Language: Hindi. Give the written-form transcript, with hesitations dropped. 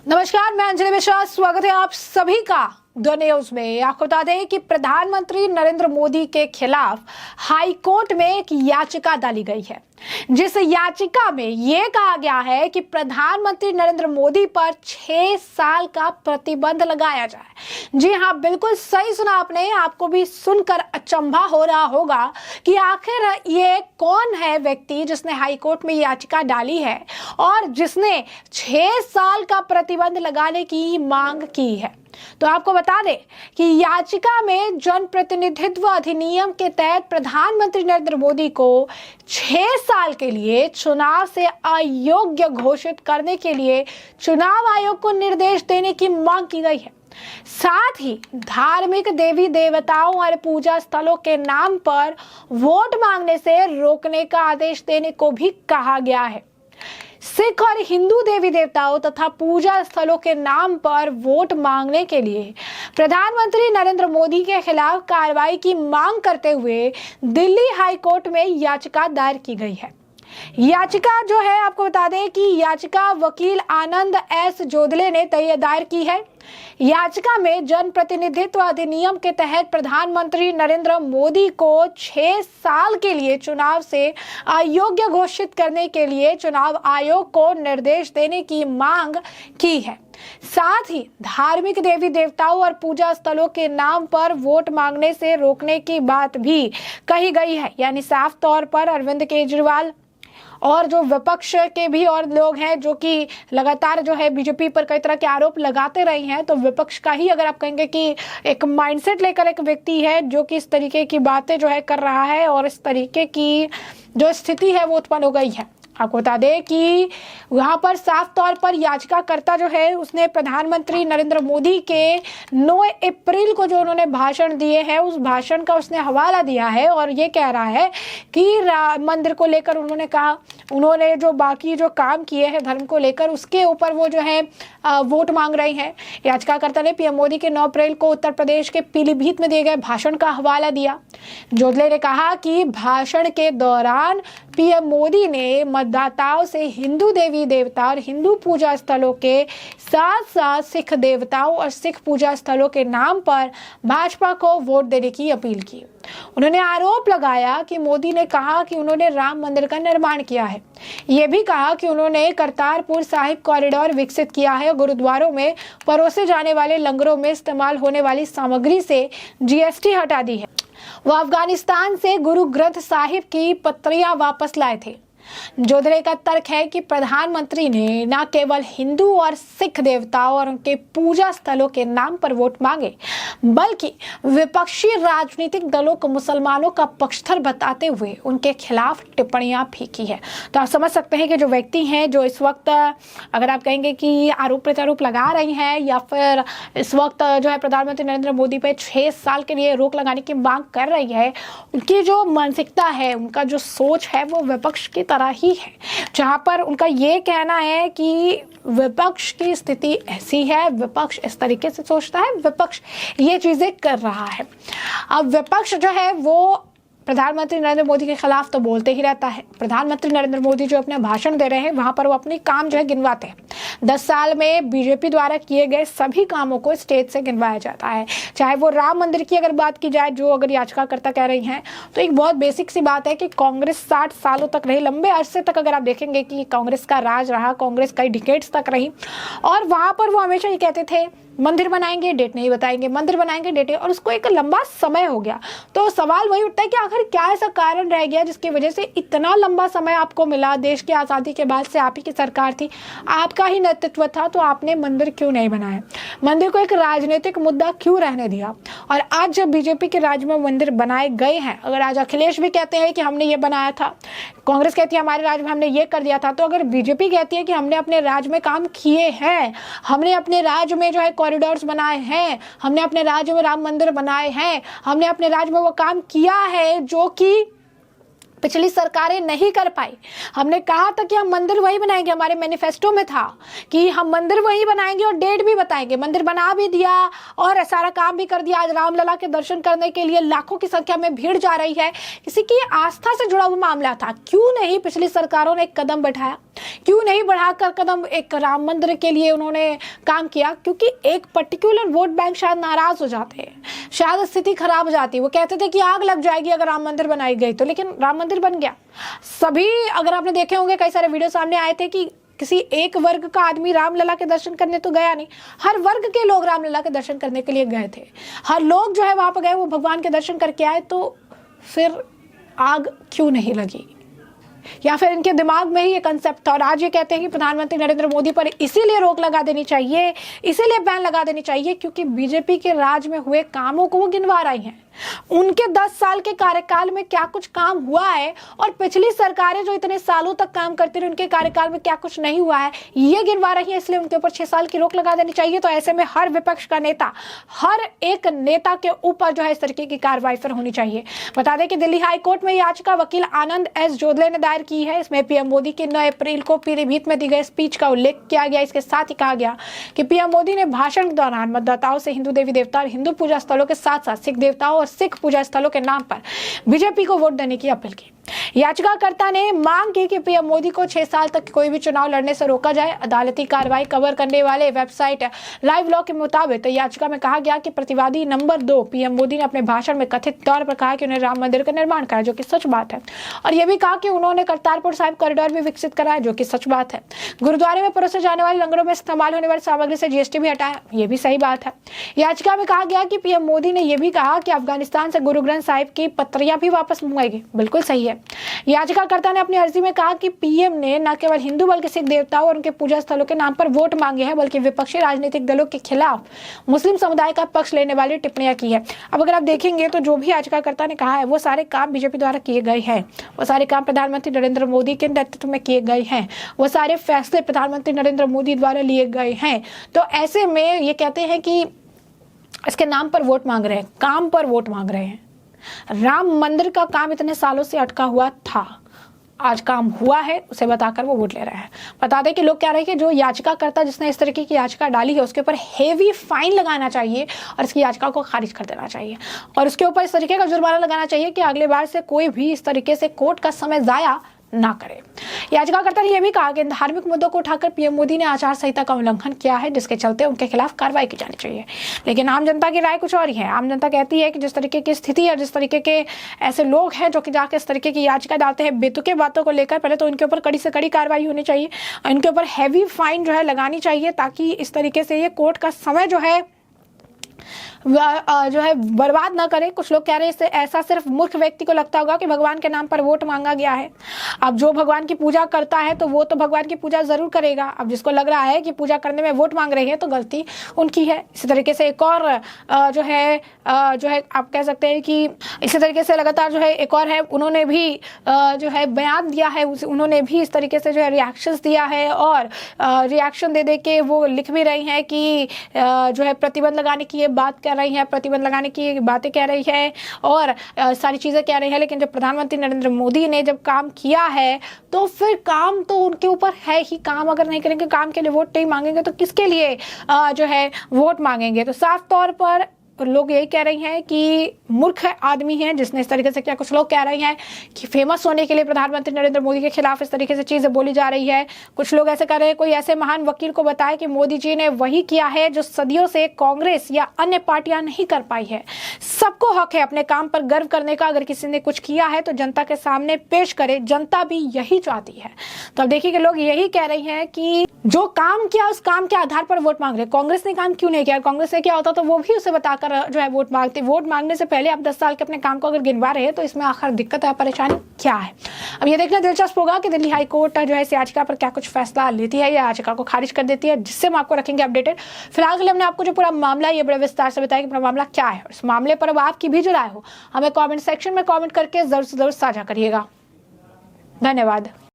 नमस्कार, मैं अंजलि मिश्रा। स्वागत है आप सभी का द न्यूज में। आपको बता दें कि प्रधानमंत्री नरेंद्र मोदी के खिलाफ हाई कोर्ट में एक याचिका डाली गई है, जिस याचिका में यह कहा गया है कि प्रधानमंत्री नरेंद्र मोदी पर 6 साल का प्रतिबंध लगाया जाए। जी हां, बिल्कुल सही सुना आपने। आपको भी सुनकर अचंभा हो रहा होगा कि आखिर ये कौन है व्यक्ति जिसने हाई कोर्ट में याचिका डाली है और जिसने 6 साल का प्रतिबंध लगाने की मांग की है। तो आपको बता दें कि याचिका में जनप्रतिनिधित्व अधिनियम के तहत प्रधानमंत्री नरेंद्र मोदी को 6 साल के लिए चुनाव से अयोग्य घोषित करने के लिए चुनाव आयोग को निर्देश देने की मांग की गई है। साथ ही धार्मिक देवी देवताओं और पूजा स्थलों के नाम पर वोट मांगने से रोकने का आदेश देने को भी कहा गया है। सिख और हिंदू देवी देवताओं तथा पूजा स्थलों के नाम पर वोट मांगने के लिए प्रधानमंत्री नरेंद्र मोदी के खिलाफ कार्रवाई की मांग करते हुए दिल्ली हाई कोर्ट में याचिका दायर की गई है। याचिका जो है, आपको बता दें कि याचिका वकील आनंद एस जोधले ने दायर की है। याचिका में जनप्रतिनिधित्व अधिनियम के तहत प्रधानमंत्री नरेंद्र मोदी को 6 साल के लिए चुनाव से अयोग्य घोषित करने के लिए चुनाव आयोग को निर्देश देने की मांग की है। साथ ही धार्मिक देवी देवताओं और पूजा स्थलों के नाम पर वोट मांगने से रोकने की बात भी कही गई है। यानी साफ तौर पर अरविंद केजरीवाल और जो विपक्ष के भी और लोग हैं जो कि लगातार जो है बीजेपी पर कई तरह के आरोप लगाते रहे हैं, तो विपक्ष का ही अगर आप कहेंगे कि एक माइंडसेट लेकर एक व्यक्ति है जो कि इस तरीके की बातें जो है कर रहा है और इस तरीके की जो स्थिति है वो उत्पन्न हो गई है। आपको बता दें कि वहां पर साफ तौर पर याचिकाकर्ता जो है उसने प्रधानमंत्री नरेंद्र मोदी के 9 अप्रैल को जो उन्होंने भाषण दिए हैं उस भाषण का उसने हवाला दिया है और ये कह रहा है कि मंदिर को लेकर उन्होंने कहा, उन्होंने जो बाकी जो काम किए हैं धर्म को लेकर उसके ऊपर वो जो है वोट मांग रही हैं। याचिकाकर्ता ने पीएम मोदी के 9 अप्रैल को उत्तर प्रदेश के पीलीभीत में दिए गए भाषण का हवाला दिया। जोधले ने कहा कि भाषण के दौरान पीएम मोदी ने मतदाताओं से हिंदू देवी देवता और हिंदू पूजा स्थलों के साथ साथ सिख देवताओं और सिख पूजा स्थलों के नाम पर भाजपा को वोट देने की अपील की। उन्होंने आरोप लगाया कि मोदी ने कहा कि उन्होंने राम मंदिर का निर्माण किया है। ये भी कहा कि उन्होंने करतारपुर साहिब कॉरिडोर विकसित किया है। गुरुद्वारों में परोसे जाने वाले लंगरों में इस्तेमाल होने वाली सामग्री से जीएसटी हटा दी है। वह अफगानिस्तान से गुरु ग्रंथ साहिब की पत्रियां वापस लाए थे। जोधले का तर्क है कि प्रधानमंत्री ने न केवल हिंदू और सिख देवताओं और उनके पूजा स्थलों के नाम पर वोट मांगे, बल्कि विपक्षी राजनीतिक दलों को मुसलमानों का पक्षधर बताते हुए उनके खिलाफ टिप्पणियां भी की है। तो आप समझ सकते हैं कि जो व्यक्ति हैं जो इस वक्त अगर आप कहेंगे कि आरोप प्रत्यारोप लगा रही हैं या फिर इस वक्त जो है प्रधानमंत्री नरेंद्र मोदी पे 6 साल के लिए रोक लगाने की मांग कर रही है, उनकी जो मानसिकता है, उनका जो सोच है वो विपक्ष की तरह ही है, जहां पर उनका ये कहना है कि विपक्ष की स्थिति ऐसी है, विपक्ष इस तरीके से सोचता है, विपक्ष ये चीजें कर रहा है। अब विपक्ष जो है वो प्रधानमंत्री नरेंद्र मोदी के खिलाफ तो बोलते ही रहता है। प्रधानमंत्री नरेंद्र मोदी जो अपने भाषण दे रहे हैं वहां पर वो अपनी काम जो है गिनवाते हैं। 10 साल में बीजेपी द्वारा किए गए सभी कामों को स्टेज से गिनवाया जाता है। चाहे वो राम मंदिर की अगर बात की जाए, जो अगर याचिकाकर्ता कह रही हैं, तो एक बहुत बेसिक सी बात है कि कांग्रेस 60 सालों तक रही, लंबे अरसे तक अगर आप देखेंगे कि कांग्रेस का राज रहा, कांग्रेस कई डिकेड्स तक रही और वहां पर वो हमेशा ये कहते थे मंदिर बनाएंगे, डेट नहीं बताएंगे, मंदिर बनाएंगे, डेट, और उसको एक लंबा समय हो गया। तो सवाल वही उठता है कि आखिर क्या ऐसा कारण रह गया जिसकी वजह से इतना लंबा समय आपको मिला? देश की आज़ादी के बाद से आप ही की सरकार थी, आपका ही नेतृत्व था, तो आपने मंदिर क्यों नहीं बनाया? मंदिर को एक राजनीतिक मुद्दा क्यों रहने दिया? और आज जब बीजेपी के राज्य में मंदिर बनाए गए हैं, अगर आज अखिलेश भी कहते हैं कि हमने ये बनाया था, कांग्रेस कहती है हमारे राज्य में हमने ये कर दिया था, तो अगर बीजेपी कहती है कि हमने अपने राज्य में काम किए हैं, हमने अपने राज्य में जो है कॉरिडोर्स बनाए हैं, हमने अपने राज्य में राम मंदिर बनाए हैं, हमने अपने राज्य में वो काम किया है जो कि पिछली सरकारें नहीं कर पाई। हमने कहा था कि हम मंदिर वही बनाएंगे, हमारे मैनिफेस्टो में था कि हम मंदिर वही बनाएंगे और डेट भी बताएंगे। मंदिर बना भी दिया और सारा काम भी कर दिया। आज रामलला के दर्शन करने के लिए लाखों की संख्या में भीड़ जा रही है। किसी की आस्था से जुड़ा हुआ मामला था, क्यों नहीं पिछली सरकारों ने एक कदम बैठाया? क्यों नहीं बढ़ाकर कदम एक राम मंदिर के लिए उन्होंने काम किया? क्योंकि एक पर्टिकुलर वोट बैंक शायद नाराज हो जाते हैं, शायद स्थिति खराब हो जाती है। वो कहते थे कि आग लग जाएगी अगर राम मंदिर बनाई गई तो, लेकिन राम मंदिर बन गया। सभी, अगर आपने देखे होंगे, कई सारे वीडियो सामने आए थे कि किसी एक वर्ग का आदमी रामलला के दर्शन करने तो गया नहीं, हर वर्ग के लोग रामलला के दर्शन करने के लिए गए थे। हर लोग जो है वहां पर गए, वो भगवान के दर्शन करके आए, तो फिर आग क्यों नहीं लगी? या फिर इनके दिमाग में ही ये कंसेप्ट था। और आज ये कहते हैं कि प्रधानमंत्री नरेंद्र मोदी पर इसीलिए रोक लगा देनी चाहिए, इसीलिए बैन लगा देनी चाहिए क्योंकि बीजेपी के राज में हुए कामों को वो गिनवा रही हैं। उनके 10 साल के कार्यकाल में क्या कुछ काम हुआ है और पिछली सरकारें जो इतने सालों तक काम करती रही उनके कार्यकाल में क्या कुछ नहीं हुआ है, ये गिनवा रही है, इसलिए उनके ऊपर 6 साल की रोक लगा देनी चाहिए। तो ऐसे में हर विपक्ष का नेता, हर एक नेता के ऊपर जो है इस तरीके की कार्रवाई फिर होनी चाहिए। बता दें कि दिल्ली हाई कोर्ट में याचिका वकील आनंद एस जोदले ने दायर की है। इसमें पीएम मोदी की 9 अप्रैल को पीलीभीत में दी गई स्पीच का उल्लेख किया गया। इसके साथ ही कहा गया कि पीएम मोदी ने भाषण के दौरान मतदाताओं से हिंदू देवी देवता और हिंदू पूजा स्थलों के साथ साथ सिख देवताओं और सिख पूजा स्थलों के नाम पर बीजेपी को वोट देने की अपील की। याचिकाकर्ता ने मांग की कि पीएम मोदी को 6 साल तक कोई भी चुनाव लड़ने से रोका जाए। अदालती कार्रवाई कवर करने वाले वेबसाइट लाइव लॉ के मुताबिक याचिका में कहा गया कि प्रतिवादी नंबर 2 पीएम मोदी ने अपने भाषण में कथित तौर पर कहा कि उन्हें राम मंदिर का निर्माण करा, जो कि सच बात है, और यह भी कहा कि उन्होंने करतारपुर साहिब कॉरिडोर भी विकसित कराया, जो कि सच बात है। गुरुद्वारे में परोसे जाने वाले लंगरों में इस्तेमाल होने वाली सामग्री से जीएसटी भी हटाया, यह भी सही बात है। याचिका में कहा गया कि पीएम मोदी ने यह भी कहा कि अफगानिस्तान से गुरु ग्रंथ साहिब की पत्रियां भी वापस मंगवाएगी, बिल्कुल सही है। याचिकाकर्ता ने अपनी अर्जी में कहा कि पीएम ने न केवल हिंदू बल्कि सिख देवताओं और उनके पूजा स्थलों के नाम पर वोट मांगे हैं, बल्कि विपक्षी राजनीतिक दलों के खिलाफ मुस्लिम समुदाय का पक्ष लेने वाली टिप्पणियां की है। अब अगर आप देखेंगे तो जो भी याचिकाकर्ता ने कहा है वो सारे काम बीजेपी द्वारा किए गए हैं, वो सारे काम प्रधानमंत्री नरेंद्र मोदी के नेतृत्व में किए गए हैं, वो सारे फैसले प्रधानमंत्री नरेंद्र मोदी द्वारा लिए गए हैं। तो ऐसे में ये कहते हैं कि इसके नाम पर वोट मांग रहे हैं, काम पर वोट मांग रहे हैं। राम मंदिर का काम इतने सालों से अटका हुआ था, आज काम हुआ है, उसे बताकर वो वोट ले रहा है। बता दें कि लोग कह रहे हैं कि जो याचिकाकर्ता जिसने इस तरीके की याचिका डाली है उसके ऊपर हेवी फाइन लगाना चाहिए और इसकी याचिका को खारिज कर देना चाहिए और उसके ऊपर इस तरीके का जुर्माना लगाना चाहिए कि अगली बार से कोई भी इस तरीके से कोर्ट का समय जाया ना करे। याचिकाकर्ता ने यह भी कहा कि धार्मिक मुद्दों को उठाकर पीएम मोदी ने आचार संहिता का उल्लंघन किया है, जिसके चलते उनके खिलाफ कार्रवाई की जानी चाहिए। लेकिन आम जनता की राय कुछ और ही है। आम जनता कहती है कि जिस तरीके की स्थिति है, जिस तरीके के ऐसे लोग हैं जो कि जाकर इस तरीके की याचिका डालते हैं बेतुके बातों को लेकर, पहले तो इनके ऊपर कड़ी से कड़ी कार्रवाई होनी चाहिए, इनके ऊपर हैवी फाइन जो है लगानी चाहिए, ताकि इस तरीके से ये कोर्ट का समय जो है बर्बाद ना करे। कुछ लोग कह रहे हैं इससे ऐसा सिर्फ मूर्ख व्यक्ति को लगता होगा कि भगवान के नाम पर वोट मांगा गया है। अब जो भगवान की पूजा करता है तो वो तो भगवान की पूजा जरूर करेगा। अब जिसको लग रहा है कि पूजा करने में वोट मांग रही है तो गलती उनकी है। इसी तरीके से एक और जो है आप कह सकते हैं कि इसी तरीके से लगातार जो है एक और है, उन्होंने भी जो है बयान दिया है, उन्होंने भी इस तरीके से जो है रिएक्शंस दिया है और रिएक्शन दे दे के वो लिख भी रही हैं कि जो है प्रतिबंध लगाने की ये बात कर रही है, प्रतिबंध लगाने की बातें कह रही है और सारी चीजें कह रही है। लेकिन जब प्रधानमंत्री नरेंद्र मोदी ने जब काम किया है तो फिर काम तो उनके ऊपर है ही। काम अगर नहीं करेंगे, काम के लिए वोट नहीं मांगेंगे तो किसके लिए जो है वोट मांगेंगे। तो साफ तौर पर लोग यही कह रही हैं कि मूर्ख आदमी है जिसने इस तरीके से किया। कुछ लोग कह रहे हैं कि फेमस होने के लिए प्रधानमंत्री नरेंद्र मोदी के खिलाफ इस तरीके से चीजें बोली जा रही है। कुछ लोग ऐसे कर रहे हैं कोई ऐसे महान वकील को बताए कि मोदी जी ने वही किया है जो सदियों से कांग्रेस या अन्य पार्टियां नहीं कर पाई है। सबको हक है अपने काम पर गर्व करने का। अगर किसी ने कुछ किया है तो जनता के सामने पेश करे, जनता भी यही चाहती है। तो अब देखिए कि लोग यही कह रही हैं कि जो काम किया उस काम के आधार पर वोट मांग रहे। कांग्रेस ने काम क्यों नहीं किया? कांग्रेस ने किया होता तो वो भी उसे बताकर जो है वोट मांगते। वोट मांगने से पहले आप 10 साल के अपने काम को अगर गिनवा रहे हैं तो इसमें आखिर दिक्कत है, परेशानी क्या है? अब ये देखना दिलचस्प होगा कि दिल्ली हाई कोर्ट जो है इस याचिका पर क्या कुछ फैसला लेती है या याचिका को खारिज कर देती है, जिससे हम आपको रखेंगे अपडेटेड। फिलहाल के लिए हमने आपको जो पूरा मामला है ये बड़े विस्तार से बताया कि पूरा मामला क्या है। इस मामले पर अब आपकी भी जो राय हो हमें कॉमेंट सेक्शन में कॉमेंट करके जरूर से जरूर साझा करिएगा। धन्यवाद।